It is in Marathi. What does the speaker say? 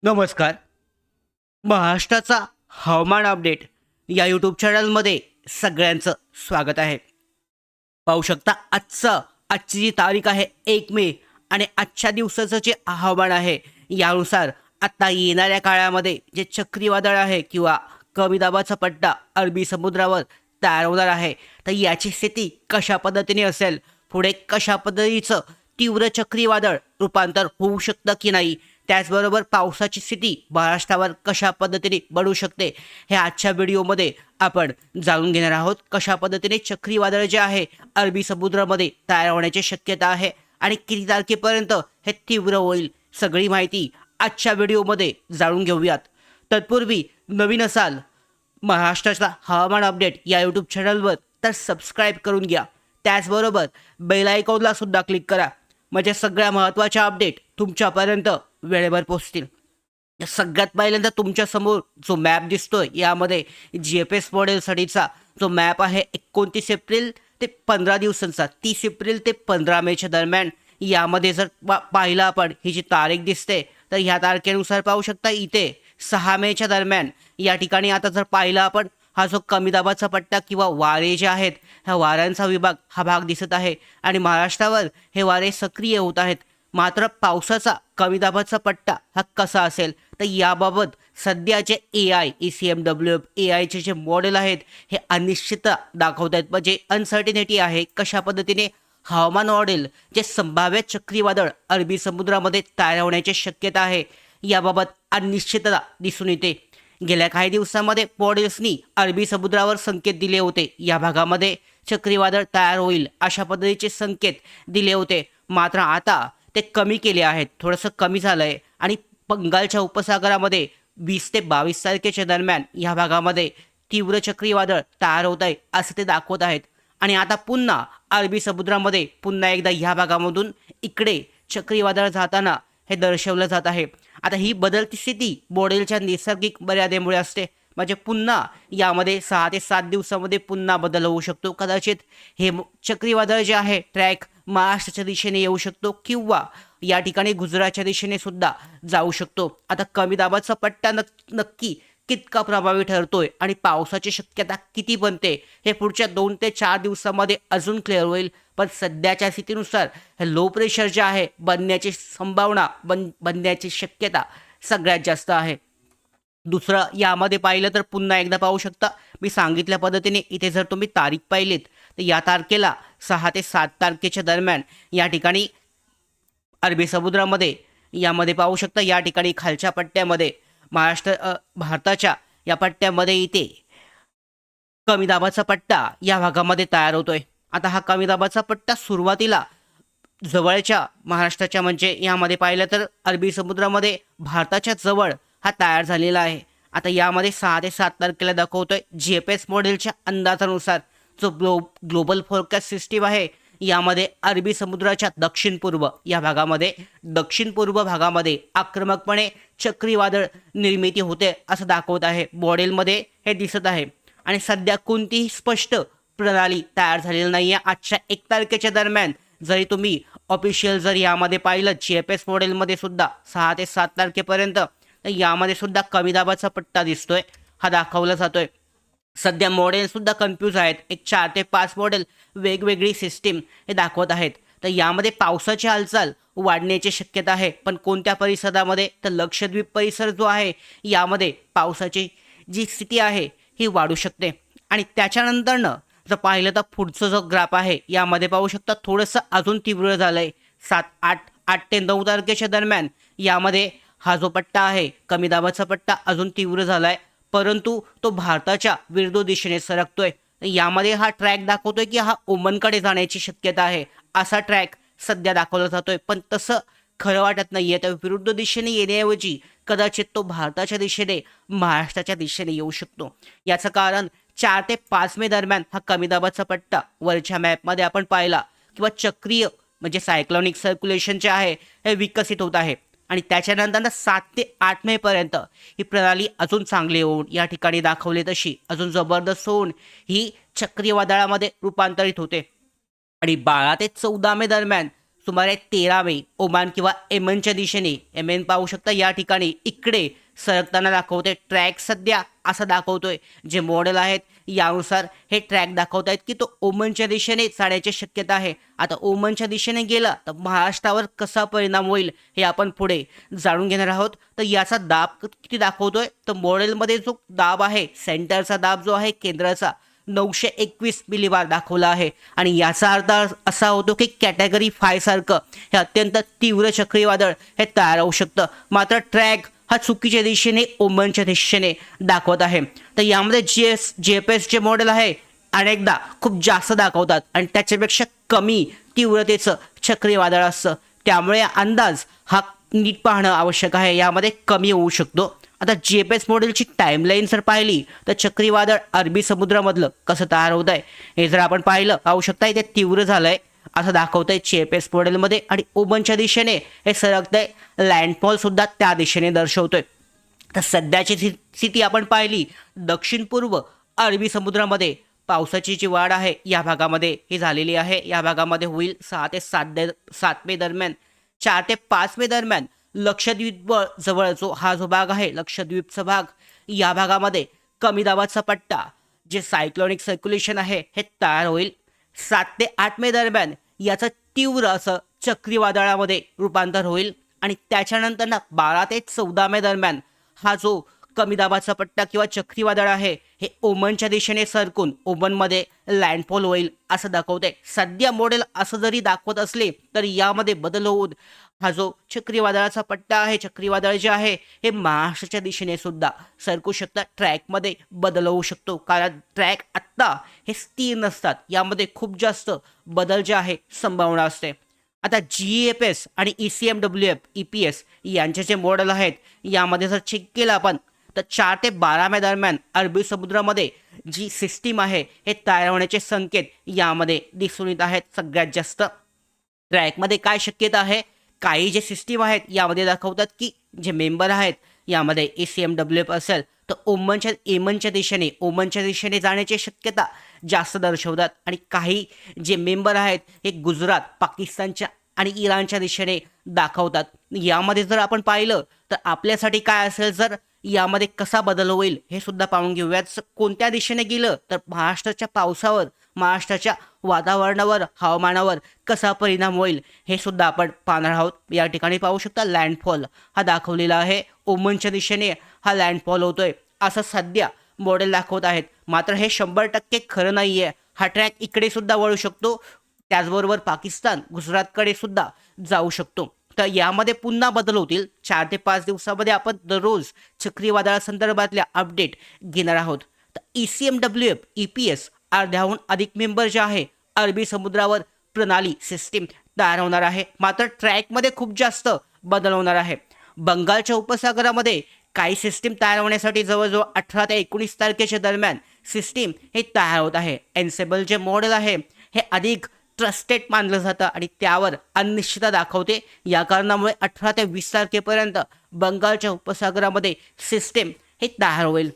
नमस्कार. महाराष्ट्राचा हवामान अपडेट या यूट्यूब चॅनलमध्ये सगळ्यांचं स्वागत आहे. पाहू शकता आजची जी तारीख आहे 1 मे आणि आजच्या दिवसाचं जे हवामान आहे यानुसार आता येणाऱ्या काळामध्ये जे चक्रीवादळ आहे किंवा कमी दाबाचा पट्टा अरबी समुद्रावर तयार होणार आहे, तर याची स्थिती कशा पद्धतीने असेल, पुढे कशा पद्धतीचं तीव्र चक्रीवादळ रूपांतर होऊ शकतं की नाही, त्याचबरोबर पावसाची स्थिती महाराष्ट्रावर कशा पद्धतीने बनू शकते हे आजच्या व्हिडिओमध्ये आपण जाणून घेणार आहोत. कशा पद्धतीने चक्रीवादळ जे आहे अरबी समुद्रामध्ये तयार होण्याची शक्यता आहे आणि किती तारखेपर्यंत हे तीव्र होईल, सगळी माहिती आजच्या व्हिडिओमध्ये जाणून घेऊयात. तत्पूर्वी नवीन असाल महाराष्ट्राचा हवामान अपडेट या यूट्यूब चॅनलवर तर सबस्क्राईब करून घ्या. त्याचबरोबर बेल आयकॉनला सुद्धा क्लिक करा, म्हणजे सगळ्या महत्त्वाच्या अपडेट तुमच्यापर्यंत वेळेवर पोहोचतील. सगळ्यात पहिल्यांदा तुमच्यासमोर जो मॅप दिसतोय यामध्ये GPS मॉडेलसाठीचा जो मॅप आहे 29 एप्रिल ते 15 दिवसांचा, 30 एप्रिल ते 15 मेच्या दरम्यान. यामध्ये जर पाहिलं आपण ही जी तारीख दिसते तर ह्या तारखेनुसार पाहू शकता इथे 6 मेच्या दरम्यान या ठिकाणी. आता जर पाहिलं आपण हा जो कमी दाबाचा पट्टा किंवा वारे जे आहेत ह्या वाऱ्यांचा विभाग हा भाग दिसत आहे आणि महाराष्ट्रावर हे वारे सक्रिय होत आहेत. मात्र पावसाचा कमी दाबाचा पट्टा हा कसा असेल तर याबाबत सध्याचे ECMWF AIचे जे मॉडेल आहेत हे अनिश्चितता दाखवत आहेत, म्हणजे अनसर्टिनिटी आहे. कशा पद्धतीने हवामान मॉडेल जे संभाव्य चक्रीवादळ अरबी समुद्रामध्ये तयार होण्याची शक्यता आहे याबाबत अनिश्चितता दिसून येते. गेल्या काही दिवसांमध्ये मॉडेल्सनी अरबी समुद्रावर संकेत दिले होते, या भागामध्ये चक्रीवादळ तयार होईल अशा पद्धतीचे संकेत दिले होते. मात्र आता ते कमी केले आहेत, थोडंसं कमी झालं आहे आणि बंगालच्या उपसागरामध्ये 20 ते 22 तारखेच्या दरम्यान या भागामध्ये तीव्र चक्रीवादळ तयार होत आहे असं ते दाखवत आहेत. आणि आता पुन्हा अरबी समुद्रामध्ये पुन्हा एकदा ह्या भागामधून इकडे चक्रीवादळ जाताना हे दर्शवलं जात आहे. आता ही बदलती स्थिती मॉडेलच्या नैसर्गिक मर्यादेमुळे असते, म्हणजे पुन्हा यामध्ये 6 ते 7 दिवसामध्ये पुन्हा बदल होऊ शकतो. कदाचित हे चक्रीवादळ जे आहे ट्रॅक महाराष्ट्राच्या दिशेने येऊ शकतो किंवा या ठिकाणी गुजरातच्या दिशेने सुद्धा जाऊ शकतो. आता कमी दाबाचा पट्टा नक्की कितका प्रभावी ठरतोय आणि पावसाची शक्यता किती बनते हे पुढच्या 2 ते 4 दिवसामध्ये अजून क्लिअर होईल. पण सध्याच्या स्थितीनुसार हे लो प्रेशर जे आहे बनण्याची संभावना बनण्याची शक्यता सगळ्यात जास्त आहे. दुसरं यामध्ये पाहिलं तर पुन्हा एकदा पाहू शकता मी सांगितल्या पद्धतीने इथे जर तुम्ही तारीख पाहिलीत तर या तारखेला 6 ते 7 तारखेच्या दरम्यान या ठिकाणी अरबी समुद्रामध्ये यामध्ये पाहू शकता या ठिकाणी खालच्या पट्ट्यामध्ये भारताच्या या पट्ट्यामध्ये इथे कमी दाबाचा पट्टा या भागामध्ये तयार होतोय. आता हा कमी दाबाचा पट्टा सुरुवातीला जवळच्या महाराष्ट्राच्या म्हणजे यामध्ये पाहिलं तर अरबी समुद्रामध्ये भारताच्या जवळ हा तयार झालेला आहे. आता यामध्ये 6 ते 7 तारखेला दाखवतोय GPS मॉडेलच्या अंदाजानुसार जो ग्लोबल फोरकास्ट सिस्टीम आहे यामध्ये अरबी समुद्राच्या दक्षिण पूर्व भागामध्ये आक्रमकपणे चक्रीवादळ निर्मिती होते असं दाखवत आहे. मॉडेलमध्ये हे दिसत आहे आणि सध्या कोणतीही स्पष्ट प्रणाली तयार झालेली नाही आहे. आजच्या 1 तारखेच्या दरम्यान जरी तुम्ही ऑफिशियल जर यामध्ये पाहिलं GPS मॉडेलमध्ये सुद्धा 6 ते 7 तारखेपर्यंत तर यामध्ये सुद्धा कमी दाबाचा पट्टा दिसतोय, हा दाखवला जातोय. सध्या मॉडेलसुद्धा कन्फ्यूज आहेत. एक 4 ते 5 मॉडेल वेगवेगळी सिस्टीम हे दाखवत आहेत. तर यामध्ये पावसाची हालचाल वाढण्याची शक्यता आहे, पण कोणत्या परिसरामध्ये तर लक्षद्वीप परिसर जो आहे यामध्ये पावसाची जी स्थिती आहे ही वाढू शकते. आणि त्याच्यानंतरनं जर पाहिलं तर पुढचं जो ग्राफ आहे यामध्ये पाहू शकता थोडंसं अजून तीव्र झालं आहे. 8 ते 9 तारखेच्या दरम्यान यामध्ये हा जो पट्टा आहे कमी दाबाचा पट्टा अजून तीव्र झाला आहे, परंतु तो भारताच्या विरुद्ध दिशेने सरकतोय. यामध्ये हा ट्रॅक दाखवतोय की हा ओमनकडे जाण्याची शक्यता आहे असा ट्रॅक सध्या दाखवला जातोय, पण तसं खरं वाटत नाही आहे. तर विरुद्ध दिशेने येण्याऐवजी कदाचित तो भारताच्या दिशेने महाराष्ट्राच्या दिशेने येऊ शकतो. याचं कारण 4 ते 5 मे दरम्यान हा कमी दाबाचा पट्टा वरच्या मॅपमध्ये आपण पाहिला किंवा चक्रीय म्हणजे सायक्लॉनिक सर्क्युलेशन जे आहे हे विकसित होत आहे आणि त्याच्यानंतर 7 ते 8 मेपर्यंत ही प्रणाली अजून चांगली होऊन या ठिकाणी दाखवली तशी अजून जबरदस्त होऊन ही चक्रीवादळामध्ये रूपांतरित होते आणि 12 ते 14 मे दरम्यान सुमारे 13 मे ओमान किंवा येमेनच्या दिशेने येमेन पाहू शकता या ठिकाणी इकडे सरकताना दाखवते. ट्रॅक सध्या असा दाखवतोय, जे मॉडेल आहेत यानुसार हे ट्रॅक दाखवत आहेत की तो ओमनच्या दिशेने जाण्याची शक्यता आहे. आता ओमनच्या दिशेने गेला तर महाराष्ट्रावर कसा परिणाम होईल हे आपण पुढे जाणून घेणार आहोत. तर याचा दाब किती दाखवतोय, तर मॉडेलमध्ये जो दाब आहे, सेंटरचा दाब जो आहे केंद्राचा 921 मिलीबार दाखवला आहे. आणि याचा अर्थ असा होतो की कॅटेगरी 5 सारखं हे अत्यंत तीव्र चक्रीवादळ हे तयार होऊ शकतं. मात्र ट्रॅक हा चुकीच्या दिशेने ओमनच्या दिशेने दाखवत आहे. तर यामध्ये GPS जे मॉडेल आहे अनेकदा खूप जास्त दाखवतात आणि त्याच्यापेक्षा कमी तीव्रतेचं चक्रीवादळ असतं. त्यामुळे अंदाज हा नीट पाहणं आवश्यक आहे, यामध्ये कमी होऊ शकतो. आता GPS मॉडेलची टाईमलाईन जर पाहिली तर चक्रीवादळ अरबी समुद्रामधलं कसं तयार होत आहे हे जर आपण पाहिलं पाहू शकता, ते तीव्र झालंय असं दाखवतंय GPS मॉडेलमध्ये आणि ओमनच्या दिशेने हे सरकतंय. लँडफॉल सुद्धा त्या दिशेने दर्शवतोय. तर सध्याची स्थिती आपण पाहिली दक्षिण पूर्व अरबी समुद्रामध्ये पावसाची जी वाढ आहे या भागामध्ये ही झालेली आहे. या भागामध्ये होईल 6 ते 7 मे दरम्यान. 4 ते 5 मे दरम्यान लक्षद्वीप जवळ हा जो भाग आहे लक्षद्वीपचा भाग, या भागामध्ये कमी दाबाचा पट्टा जे सायक्लोनिक सर्क्युलेशन आहे हे तयार होईल. 7 ते 8 मे दरम्यान याचं तीव्र असं चक्रीवादळामध्ये रूपांतर होईल आणि त्याच्यानंतर 12 ते 14 मे दरम्यान हा जो कमी दाबाचा पट्टा किंवा चक्रीवादळ आहे हे ओमनच्या दिशेने सरकून ओमनमध्ये लँडफॉल होईल असं दाखवते. सध्या मॉडेल असं जरी दाखवत असले तरी यामध्ये बदल होऊन हा जो चक्रीवादळाचा पट्टा आहे, चक्रीवादळ जे आहे हे महाराष्ट्राच्या दिशेने सुद्धा सरकू शकतात. ट्रॅकमध्ये बदल होऊ शकतो, कारण ट्रॅक आत्ता हे स्थिर नसतात, यामध्ये खूप जास्त बदल जे आहे संभावना असते. आता GPS आणि ECMWF यांचे जे मॉडेल आहेत यामध्ये जर चेक केलं आपण तर 4 ते 12 मे दरम्यान अरबी समुद्रामध्ये जी सिस्टीम आहे हे तयार होण्याचे संकेत यामध्ये दिसून येत आहेत. सगळ्यात जास्त ट्रॅकमध्ये काय शक्यता आहे, काही जे सिस्टीम आहेत यामध्ये दाखवतात की जे मेंबर आहेत यामध्ये ECMWF असेल तर ओमनच्या दिशेने जाण्याची शक्यता जास्त दर्शवतात. आणि काही जे मेंबर आहेत हे गुजरात, पाकिस्तानच्या आणि इराणच्या दिशेने दाखवतात. यामध्ये जर आपण पाहिलं तर आपल्यासाठी काय असेल, जर यामध्ये कसा बदल होईल हे सुद्धा पाहून घेऊयात. कोणत्या दिशेने गेलं तर महाराष्ट्राच्या पावसावर, महाराष्ट्राच्या वातावरणावर, हवामानावर कसा परिणाम होईल हे सुद्धा आपण पाहणार आहोत. या ठिकाणी पाहू शकता लँडफॉल हा दाखवलेला आहे. ओमनच्या दिशेने हा लँडफॉल होतोय असं सध्या मॉडेल दाखवत आहेत. मात्र हे 100% खरं नाही आहे. हा ट्रॅक इकडे सुद्धा वळू शकतो, त्याचबरोबर पाकिस्तान, गुजरातकडे सुद्धा जाऊ शकतो. तर यामध्ये पुन्हा बदल होतील. 4 ते 5 दिवसामध्ये आपण दररोज चक्रीवादळासंदर्भातल्या अपडेट घेणार आहोत. तर ECMWF, EPS अर्ध्याहून अधिक मेंबर जे आहे अरबी समुद्रावर प्रणाली सिस्टीम तयार होणार आहे. मात्र ट्रॅकमध्ये खूप जास्त बदल होणार आहे. बंगालच्या उपसागरामध्ये काही सिस्टीम तयार होण्यासाठी जवळजवळ 18 ते 19 तारखेच्या दरम्यान सिस्टीम हे तयार होत आहे. एन्सेबल जे मॉडेल आहे हे अधिक ट्रस्टेड मानलं जातं आणि त्यावर अनिश्चितता दाखवते. या कारणामुळे 18 ते 20 तारखेपर्यंत बंगालच्या उपसागरामध्ये सिस्टीम हे तयार होईल.